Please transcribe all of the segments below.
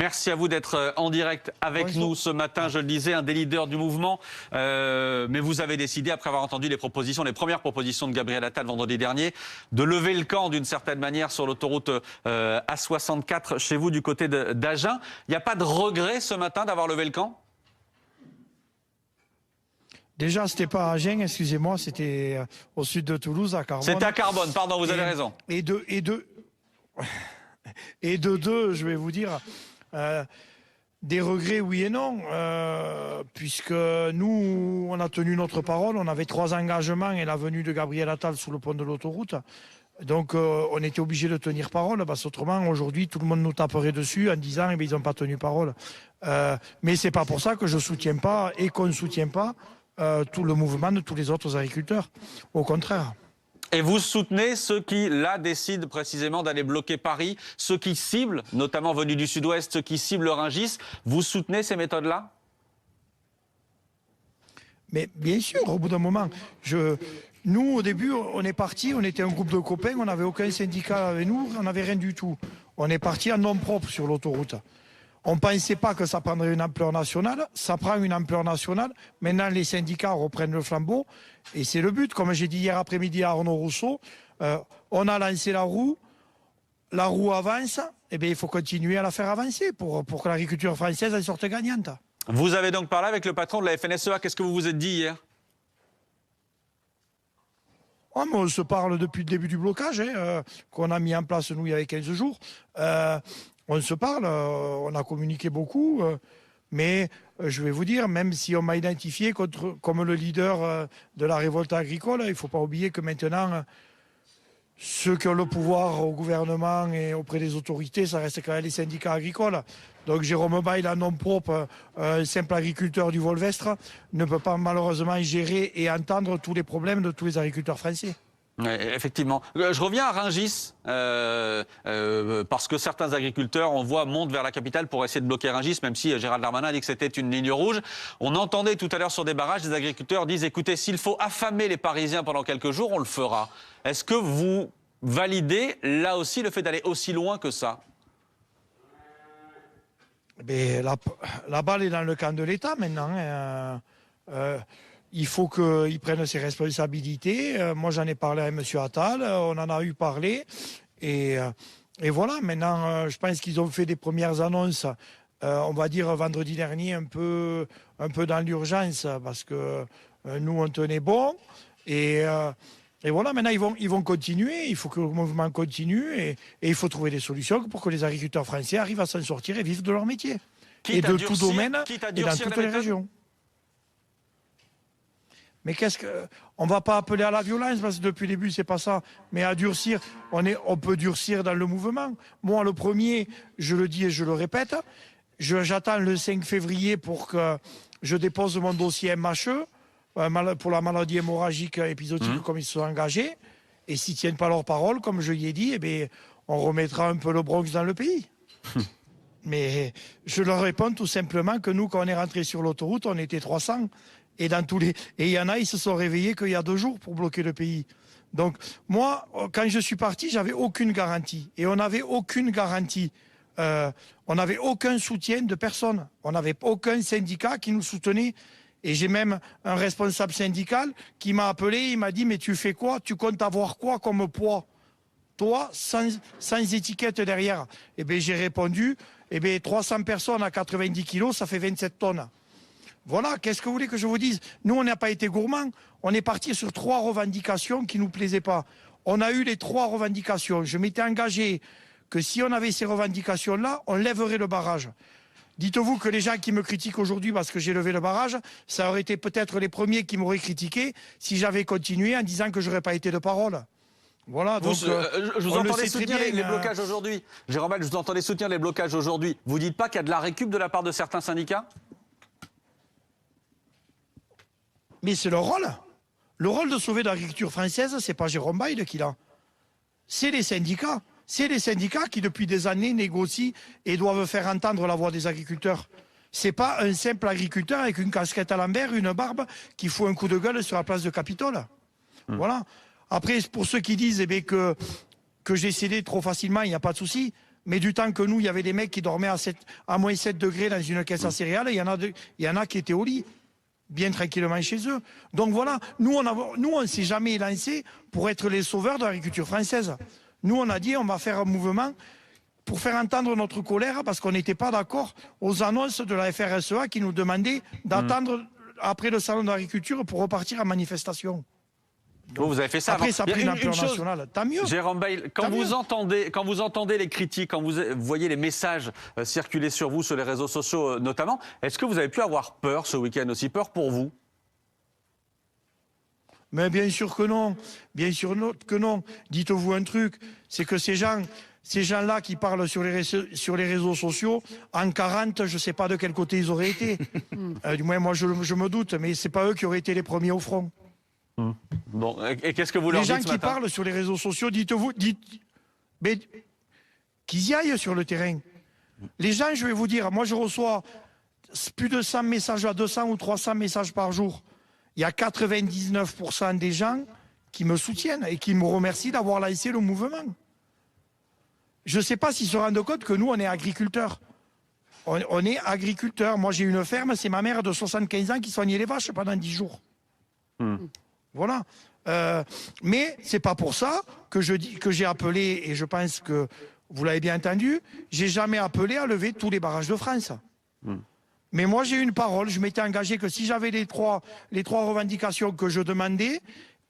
Merci à vous d'être en direct avec nous ce matin. Je le disais, un des leaders du mouvement. Mais vous avez décidé, après avoir entendu les premières propositions de Gabriel Attal vendredi dernier, de lever le camp d'une certaine manière sur l'autoroute A64 chez vous du côté d'Agen. Il n'y a pas de regret ce matin d'avoir levé le camp ? Déjà, c'était pas à Agen, excusez-moi, c'était au sud de Toulouse, à Carbone. C'était à Carbone, pardon, vous avez raison. Et de deux, je vais vous dire, des regrets, oui et non, puisque nous, on a tenu notre parole, on avait 3 engagements et la venue de Gabriel Attal sous le pont de l'autoroute. Donc, on était obligé de tenir parole, parce qu'autrement, aujourd'hui, tout le monde nous taperait dessus en disant ils n'ont pas tenu parole. Mais c'est pas pour ça que je soutiens pas et qu'on ne soutient pas tout le mouvement de tous les autres agriculteurs. Au contraire. Et vous soutenez ceux qui, là, décident précisément d'aller bloquer Paris, ceux qui ciblent, notamment venus du sud-ouest, ceux qui ciblent Rungis. Vous soutenez ces méthodes-là ? Mais bien sûr, au bout d'un moment, nous, au début, on est partis, on était un groupe de copains, on n'avait aucun syndicat avec nous, on n'avait rien du tout. On est partis en nom propre sur l'autoroute. On ne pensait pas que ça prendrait une ampleur nationale. Ça prend une ampleur nationale. Maintenant, les syndicats reprennent le flambeau. Et c'est le but. Comme j'ai dit hier après-midi à Arnaud Rousseau, on a lancé la roue. La roue avance. Eh bien, il faut continuer à la faire avancer pour que l'agriculture française elle sorte gagnante. Vous avez donc parlé avec le patron de la FNSEA. Qu'est-ce que vous vous êtes dit hier ? Oh, mais on se parle depuis le début du blocage, qu'on a mis en place, nous, il y avait 15 jours. On se parle, on a communiqué beaucoup, mais je vais vous dire, même si on m'a identifié comme le leader de la révolte agricole, il ne faut pas oublier que maintenant, ceux qui ont le pouvoir au gouvernement et auprès des autorités, ça reste quand même les syndicats agricoles. Donc Jérôme Bail, en nom propre, un simple agriculteur du Volvestre, ne peut pas malheureusement gérer et entendre tous les problèmes de tous les agriculteurs français. Oui, effectivement. Je reviens à Rungis, parce que certains agriculteurs, on voit, montent vers la capitale pour essayer de bloquer Rungis, même si Gérald Darmanin a dit que c'était une ligne rouge. On entendait tout à l'heure sur des barrages, des agriculteurs disent, écoutez, s'il faut affamer les Parisiens pendant quelques jours, on le fera. Est-ce que vous validez, là aussi, le fait d'aller aussi loin que ça ? Mais la balle est dans le camp de l'État maintenant. Il faut qu'il prenne ses responsabilités. Moi, j'en ai parlé à M. Attal, on en a eu parlé. Et voilà, maintenant, je pense qu'ils ont fait des premières annonces, on va dire vendredi dernier, un peu dans l'urgence, parce que nous, on tenait bon. Et voilà, maintenant, ils vont continuer. Il faut que le mouvement continue. Et il faut trouver des solutions pour que les agriculteurs français arrivent à s'en sortir et vivent de leur métier. Et de tout domaine et dans toutes les régions. Mais on ne va pas appeler à la violence, parce que depuis le début, c'est pas ça. Mais à durcir, on peut durcir dans le mouvement. Moi, le premier, je le dis et je le répète, j'attends le 5 février pour que je dépose mon dossier MHE, pour la maladie hémorragique épisodique, comme ils se sont engagés. Et s'ils ne tiennent pas leur parole, comme je l'ai dit, eh bien, on remettra un peu le Bronx dans le pays. Mais je leur réponds tout simplement que nous, quand on est rentré sur l'autoroute, on était 300. Et il y en a, ils se sont réveillés qu'il y a 2 jours pour bloquer le pays. Donc, moi, quand je suis parti, j'avais aucune garantie. Et on n'avait aucune garantie. On n'avait aucun soutien de personne. On n'avait aucun syndicat qui nous soutenait. Et j'ai même un responsable syndical qui m'a appelé, il m'a dit, mais tu fais quoi? Tu comptes avoir quoi comme poids? Toi, sans étiquette derrière. Eh bien, j'ai répondu, 300 personnes à 90 kilos, ça fait 27 tonnes. Voilà, qu'est-ce que vous voulez que je vous dise? Nous, on n'a pas été gourmands. On est parti sur 3 revendications qui ne nous plaisaient pas. On a eu les 3 revendications. Je m'étais engagé que si on avait ces revendications-là, on lèverait le barrage. Dites-vous que les gens qui me critiquent aujourd'hui parce que j'ai levé le barrage, ça aurait été peut-être les premiers qui m'auraient critiqué si j'avais continué en disant que je n'aurais pas été de parole. Voilà, donc, je vous entendais soutenir les blocages aujourd'hui. Jérôme Bail, je vous entendais soutenir les blocages aujourd'hui. Vous dites pas qu'il y a de la récup de la part de certains syndicats ? Mais c'est leur rôle. Le rôle de sauver l'agriculture française, c'est pas Jérôme Bail qui l'a. C'est les syndicats. C'est les syndicats qui, depuis des années, négocient et doivent faire entendre la voix des agriculteurs. C'est pas un simple agriculteur avec une casquette à l'envers, une barbe, qui fout un coup de gueule sur la place de Capitole. Voilà. Après, pour ceux qui disent que j'ai cédé trop facilement, il n'y a pas de souci. Mais du temps que nous, il y avait des mecs qui dormaient à moins 7 degrés dans une caisse à céréales, il y en a qui étaient au lit, bien tranquillement chez eux. Donc voilà, nous, on ne s'est jamais lancé pour être les sauveurs de l'agriculture française. Nous, on a dit, on va faire un mouvement pour faire entendre notre colère, parce qu'on n'était pas d'accord aux annonces de la FRSEA qui nous demandait d'attendre après le salon de l'agriculture pour repartir en manifestation. Vous avez fait ça. Après, ça a pris une ampleur nationale. Tant mieux. Jérôme Bail, quand vous entendez les critiques, quand vous voyez les messages circuler sur vous, sur les réseaux sociaux notamment, est-ce que vous avez pu avoir peur ce week-end aussi? Peur pour vous? Mais bien sûr que non. Bien sûr que non. Dites-vous un truc, c'est que ces gens-là qui parlent sur les réseaux sociaux, en 40, je ne sais pas de quel côté ils auraient été. Du moins, moi, je me doute, mais ce n'est pas eux qui auraient été les premiers au front. Bon, et qu'est-ce que vous leur dites ce matin? Les gens qui parlent sur les réseaux sociaux, dites qu'ils y aillent sur le terrain. Les gens, je vais vous dire, moi je reçois plus de 100 messages, à 200 ou 300 messages par jour. Il y a 99% des gens qui me soutiennent et qui me remercient d'avoir lancé le mouvement. Je ne sais pas s'ils se rendent compte que nous, on est agriculteurs. On est agriculteurs. Moi, j'ai une ferme, c'est ma mère de 75 ans qui soignait les vaches pendant 10 jours. Voilà. Mais c'est pas pour ça que j'ai appelé, et je pense que vous l'avez bien entendu, j'ai jamais appelé à lever tous les barrages de France. Mais moi j'ai une parole, je m'étais engagé que si j'avais les trois revendications que je demandais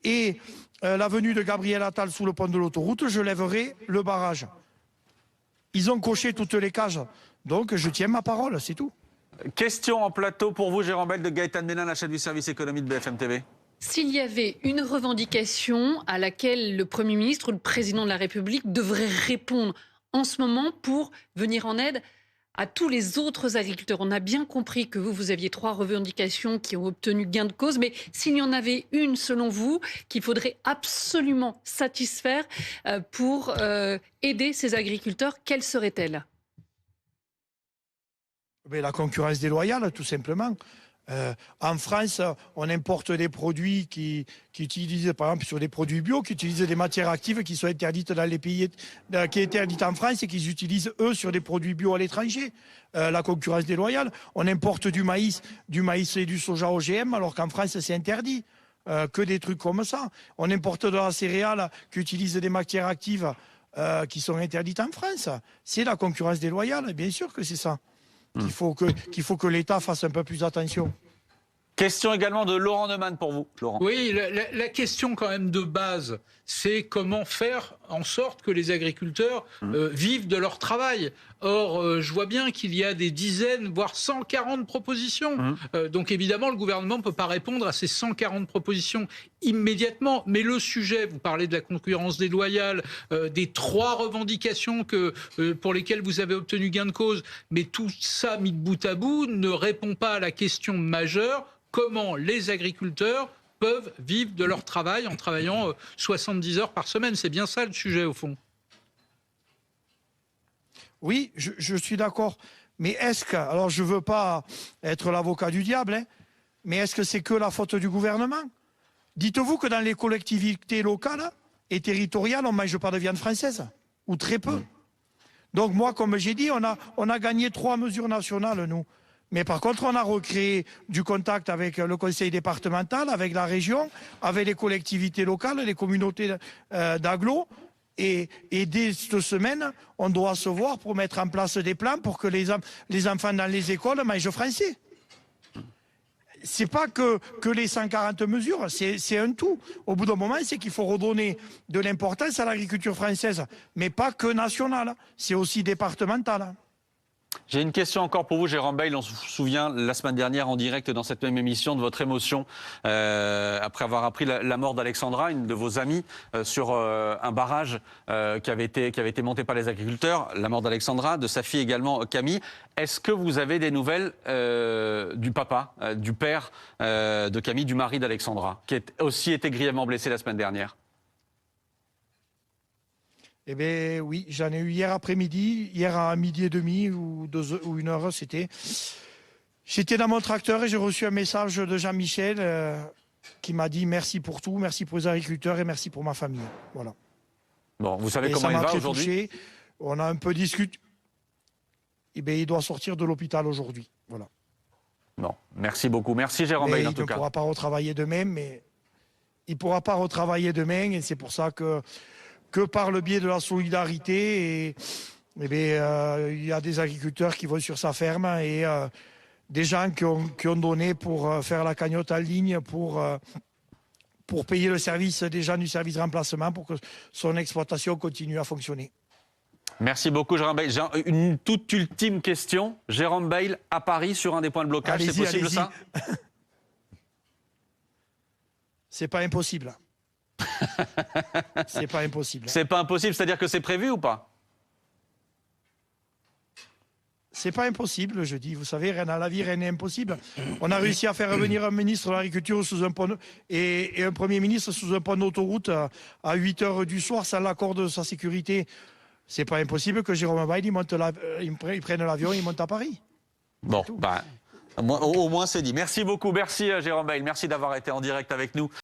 et la venue de Gabriel Attal sous le pont de l'autoroute, je lèverais le barrage. Ils ont coché toutes les cases, donc je tiens ma parole, c'est tout. Question en plateau pour vous, Jérôme Bail, de Gaëtan Bénin, la chef du service économie de BFM TV. S'il y avait une revendication à laquelle le Premier ministre ou le Président de la République devrait répondre en ce moment pour venir en aide à tous les autres agriculteurs. On a bien compris que vous aviez 3 revendications qui ont obtenu gain de cause, mais s'il y en avait une, selon vous, qu'il faudrait absolument satisfaire pour aider ces agriculteurs, quelle serait-elle? La concurrence déloyale, tout simplement. En France, on importe des produits qui utilisent, par exemple, sur des produits bio, qui utilisent des matières actives qui sont interdites dans les pays, qui est interdite en France et qu'ils utilisent, eux, sur des produits bio à l'étranger. La concurrence déloyale. On importe du maïs et du soja OGM, alors qu'en France, c'est interdit. Que des trucs comme ça. On importe de la céréale qui utilise des matières actives qui sont interdites en France. C'est la concurrence déloyale, bien sûr que c'est ça. Qu'il faut que l'État fasse un peu plus attention. Question également de Laurent Neumann pour vous, Laurent. Oui, la question quand même de base, c'est comment faire en sorte que les agriculteurs vivent de leur travail. Or, je vois bien qu'il y a des dizaines, voire 140 propositions. Donc évidemment, le gouvernement ne peut pas répondre à ces 140 propositions immédiatement. Mais le sujet, vous parlez de la concurrence déloyale, des 3 revendications pour lesquelles vous avez obtenu gain de cause, mais tout ça mis de bout à bout ne répond pas à la question majeure: comment les agriculteurs peuvent vivre de leur travail en travaillant 70 heures par semaine. C'est bien ça le sujet, au fond. Oui, je suis d'accord. Mais est-ce que, alors je ne veux pas être l'avocat du diable, hein, mais est-ce que c'est que la faute du gouvernement? Dites-vous que dans les collectivités locales et territoriales, on ne mange pas de viande française, ou très peu. Donc moi, comme j'ai dit, on a gagné 3 mesures nationales, nous. Mais par contre, on a recréé du contact avec le conseil départemental, avec la région, avec les collectivités locales, les communautés d'agglo. Et dès cette semaine, on doit se voir pour mettre en place des plans pour que les enfants dans les écoles mangent français. C'est pas que les 140 mesures, c'est un tout. Au bout d'un moment, c'est qu'il faut redonner de l'importance à l'agriculture française, mais pas que nationale, c'est aussi départemental. J'ai une question encore pour vous, Jérôme Bail. On se souvient la semaine dernière en direct dans cette même émission de votre émotion après avoir appris la mort d'Alexandra, une de vos amies, sur un barrage qui avait été monté par les agriculteurs. La mort d'Alexandra, de sa fille également, Camille. Est-ce que vous avez des nouvelles du papa, du père de Camille, du mari d'Alexandra, qui a aussi été grièvement blessé la semaine dernière? Eh bien oui, j'en ai eu hier après-midi, hier à 12h30 ou 1h, c'était. J'étais dans mon tracteur et j'ai reçu un message de Jean-Michel qui m'a dit merci pour tout, merci pour les agriculteurs et merci pour ma famille. Voilà. Bon, vous savez comment il va aujourd'hui? on a un peu discuté. Eh bien, il doit sortir de l'hôpital aujourd'hui. Voilà. Bon, merci beaucoup. Merci Jérôme Mais Bail en il tout ne cas. pourra pas retravailler demain, mais il ne pourra pas retravailler demain, et c'est pour ça que par le biais de la solidarité, il y a des agriculteurs qui vont sur sa ferme et des gens qui ont donné pour faire la cagnotte en ligne, pour payer le service des gens du service de remplacement, pour que son exploitation continue à fonctionner. Merci beaucoup Jérôme Bail. J'ai une toute ultime question. Jérôme Bail à Paris sur un des points de blocage, c'est Allez-y, possible allez-y. ça? C'est pas impossible. C'est pas impossible. C'est pas impossible, c'est-à-dire que c'est prévu ou pas? C'est pas impossible, je dis. Vous savez, rien à la vie, rien n'est impossible. On a réussi à faire revenir un ministre de l'Agriculture sous un pont et un Premier ministre sous un pont d'autoroute à 8 heures du soir sans l'accord de sa sécurité. C'est pas impossible que Jérôme Bail il prenne l'avion et il monte à Paris. Bon, bah, au moins c'est dit. Merci beaucoup, merci Jérôme Bail, merci d'avoir été en direct avec nous.